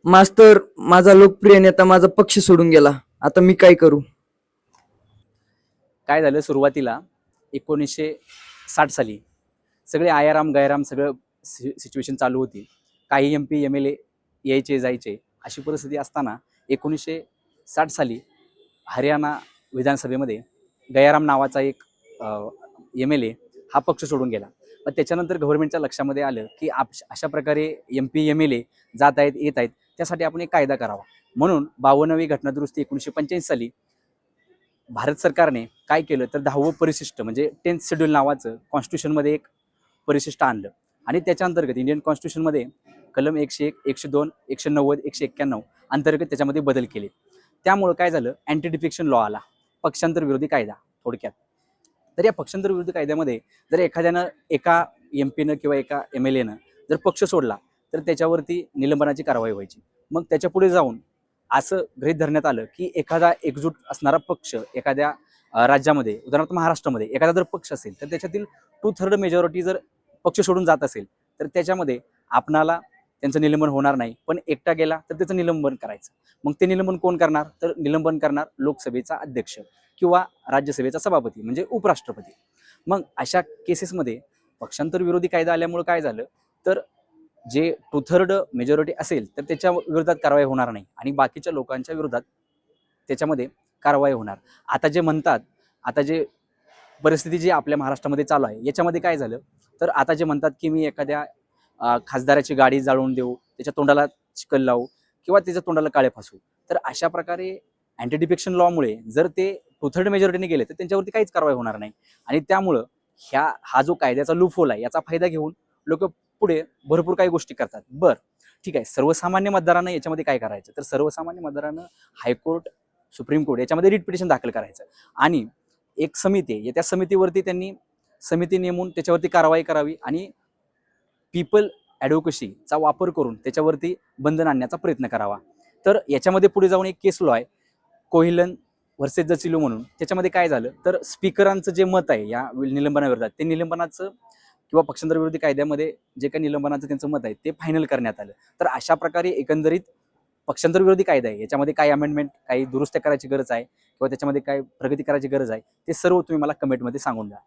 मास्तर, माझा लोकप्रिय नेता माझा पक्ष सोडून गेला. आता मी काय करू? काय झालं सुरुवातीला 1960 साली सगळे आयाराम गैराम सगळं सिच्युएशन चालू होती. काही MP MLA यायचे जायचे अशी परिस्थिती असताना 1960 साली हरियाणा विधानसभेमध्ये गयाराम नावाचा एक MLA हा पक्ष सोडून गेला. पण त्याच्यानंतर गव्हर्नमेंटच्या लक्षामध्ये आलं की अशा प्रकारे MP MLA जात आहेत येत आहेत, त्यासाठी आपण एक कायदा करावा. म्हणून 52वी घटनादुरुस्ती 1985 साली भारत सरकारने काय केलं तर 10वं परिशिष्ट म्हणजे 10th शेड्यूल नावाचं कॉन्स्टिट्यूशनमध्ये एक परिशिष्ट आणलं आणि त्याच्या अंतर्गत इंडियन कॉन्स्टिट्यूशनमध्ये कलम 101, 102, 190, 191 अंतर्गत त्याच्यामध्ये बदल केले. त्यामुळं काय झालं, अँटी डिफेक्शन लॉ आला, पक्षांतर विरोधी कायदा थोडक्यात. तर या पक्षांतर विरोधी कायद्यामध्ये जर एखाद्यानं एका MP किंवा एका MLA जर पक्ष सोडला तर त्याच्यावरती निलंबनाची कारवाई व्हायची. मग त्याच्या पुढे जाऊन असं गृहीत धरण्यात आलं की एखादा एकजूट असणारा पक्ष एखाद्या राज्यामध्ये, उदाहरणार्थ महाराष्ट्रामध्ये एखादा जर पक्ष असेल तर त्याच्यातील 2/3 मेजॉरिटी जर पक्ष सोडून जात असेल तर त्याच्यामध्ये आपणाला त्यांचं निलंबन होणार नाही. पण एकटा गेला तर त्याचं निलंबन करायचं. मग ते निलंबन कोण करणार? तर निलंबन करणार लोकसभेचा अध्यक्ष किंवा राज्यसभेचा सभापती म्हणजे उपराष्ट्रपती. मग अशा केसेसमध्ये पक्षांतर विरोधी कायदा आल्यामुळे काय झालं तर जे 2/3 मेजॉरिटी असेल तर त्याच्या विरोधात कारवाई होणार नाही आणि बाकीच्या लोकांच्या विरोधात त्याच्यामध्ये कारवाई होणार. आता जे परिस्थिती जी आपल्या महाराष्ट्रामध्ये चालू आहे याच्यामध्ये काय झालं तर आता जे म्हणतात की मी एखाद्या खासदाराची गाडी जाळून देऊ, त्याच्या तोंडाला चिखल लावू किंवा त्याच्या तोंडाला काळे फासू. तर अशा प्रकारे अँटी डिफेक्शन लॉमुळे जर ते 2/3 मेजॉरिटीने गेले तर त्यांच्यावरती काहीच कारवाई होणार नाही आणि त्यामुळं हा जो कायद्याचा लूपहोल आहे याचा फायदा घेऊन लोक पुढे भरपूर काही गोष्टी करतात. बरं ठीक आहे, सर्वसामान्य मतदारांना याच्यामध्ये काय करायचं तर सर्वसामान्य मतदारांना हायकोर्ट, सुप्रीम कोर्ट याच्यामध्ये रिट पिटिशन दाखल करायचं आणि एक समिती आहे, त्या समितीवरती त्यांनी समिती नेमून त्याच्यावरती कारवाई करावी आणि पीपल ॲडव्होकेसीचा वापर करून त्याच्यावरती बंधन आणण्याचा प्रयत्न करावा. तर याच्यामध्ये पुढे जाऊन एक केस लॉ आहे कोहिलन व्हर्सेस जचिलो म्हणून. त्याच्यामध्ये काय झालं तर स्पीकरांचं जे मत आहे या निलंबनाविरोधात ते निलंबनाचं किंवा पक्षांतर विरोधी कायद्यामध्ये जे काही निलंबनाचं त्यांचं मत आहे ते फायनल करण्यात आलं. तर अशा प्रकारे एकंदरीत पक्षांतर विरोधी कायदा आहे याच्यामध्ये काय अमेंडमेंट, काही दुरुस्त्या करायची गरज आहे किंवा त्याच्यामध्ये काय प्रगती करायची गरज आहे ते सर्व तुम्ही मला कमेंटमध्ये सांगून द्या.